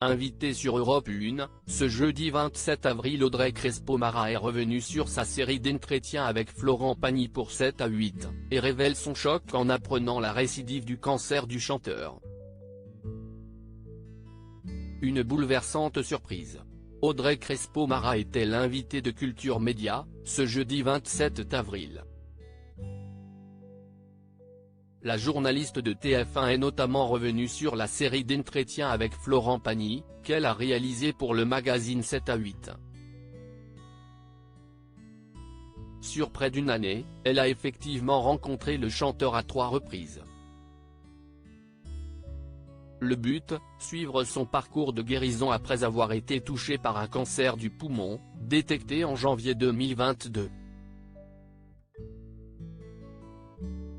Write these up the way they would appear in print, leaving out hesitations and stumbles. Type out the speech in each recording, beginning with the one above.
Invitée sur Europe 1, ce jeudi 27 avril, Audrey Crespo-Mara est revenue sur sa série d'entretiens avec Florent Pagny pour 7 à 8, et révèle son choc en apprenant la récidive du cancer du chanteur. Une bouleversante surprise. Audrey Crespo-Mara était l'invitée de Culture Média, ce jeudi 27 avril. La journaliste de TF1 est notamment revenue sur la série d'entretiens avec Florent Pagny, qu'elle a réalisée pour le magazine 7 à 8. Sur près d'une année, elle a effectivement rencontré le chanteur à 3 reprises. Le but, suivre son parcours de guérison après avoir été touché par un cancer du poumon, détecté en janvier 2022.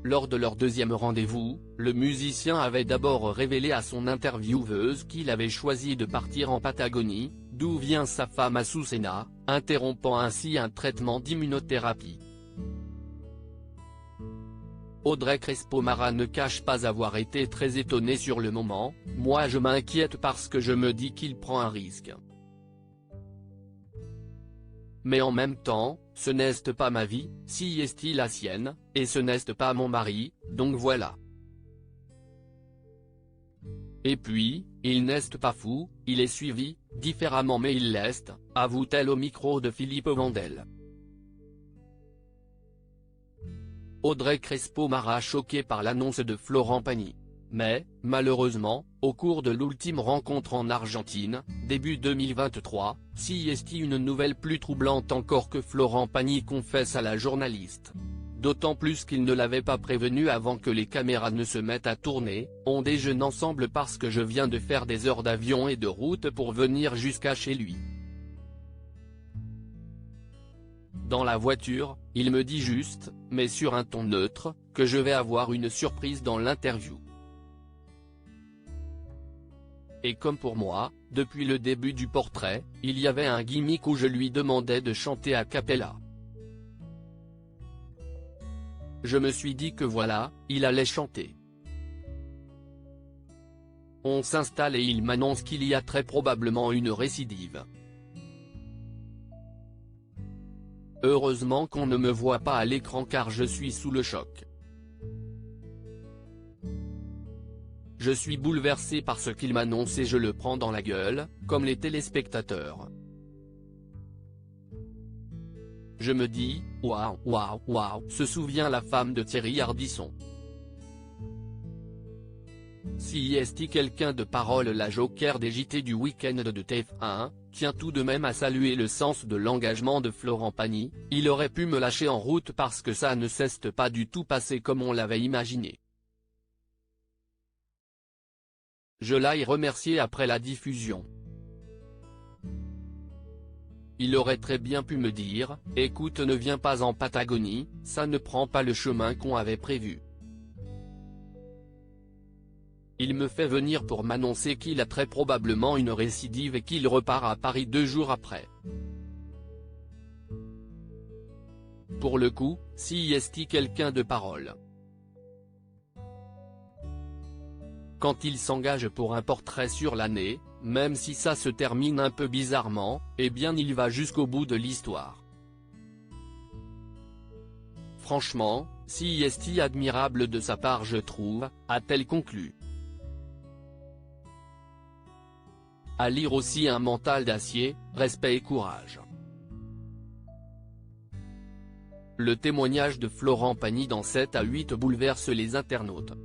Lors de leur deuxième rendez-vous, le musicien avait d'abord révélé à son intervieweuse qu'il avait choisi de partir en Patagonie, d'où vient sa femme Azucena, interrompant ainsi un traitement d'immunothérapie. Audrey Crespo-Mara ne cache pas avoir été très étonnée sur le moment. « Moi je m'inquiète parce que je me dis qu'il prend un risque. Mais en même temps, ce n'est pas ma vie, si est-il la sienne, et ce n'est pas mon mari, donc voilà. Et puis, il n'est pas fou, il est suivi, différemment mais il l'est », avoue-t-elle au micro de Philippe Vandel. Audrey Crespo-Mara choquée par l'annonce de Florent Pagny. Mais, malheureusement, au cours de l'ultime rencontre en Argentine, début 2023, s'y est une nouvelle plus troublante encore que Florent Pagny confesse à la journaliste. D'autant plus qu'il ne l'avait pas prévenu avant que les caméras ne se mettent à tourner. « On déjeune ensemble parce que je viens de faire des heures d'avion et de route pour venir jusqu'à chez lui. Dans la voiture, il me dit juste, mais sur un ton neutre, que je vais avoir une surprise dans l'interview. Et comme pour moi, depuis le début du portrait, il y avait un gimmick où je lui demandais de chanter a cappella. Je me suis dit que voilà, il allait chanter. On s'installe et il m'annonce qu'il y a très probablement une récidive. Heureusement qu'on ne me voit pas à l'écran car je suis sous le choc. Je suis bouleversé par ce qu'il m'annonce et je le prends dans la gueule, comme les téléspectateurs. Je me dis, waouh, waouh, waouh, se souvient la femme de Thierry Ardisson. Si est quelqu'un de parole, la joker des JT du week-end de TF1, tient tout de même à saluer le sens de l'engagement de Florent Pagny. Il aurait pu me lâcher en route parce que ça ne s'est pas du tout passé comme on l'avait imaginé. Je l'ai remercié après la diffusion. Il aurait très bien pu me dire, écoute, ne viens pas en Patagonie, ça ne prend pas le chemin qu'on avait prévu. Il me fait venir pour m'annoncer qu'il a très probablement une récidive et qu'il repart à Paris 2 jours après. Pour le coup, si est quelqu'un de parole. Quand il s'engage pour un portrait sur l'année, même si ça se termine un peu bizarrement, eh bien il va jusqu'au bout de l'histoire. Franchement, si est admirable de sa part je trouve, a-t-elle conclu. À lire aussi un mental d'acier, respect et courage. Le témoignage de Florent Pagny dans 7 à 8 bouleverse les internautes.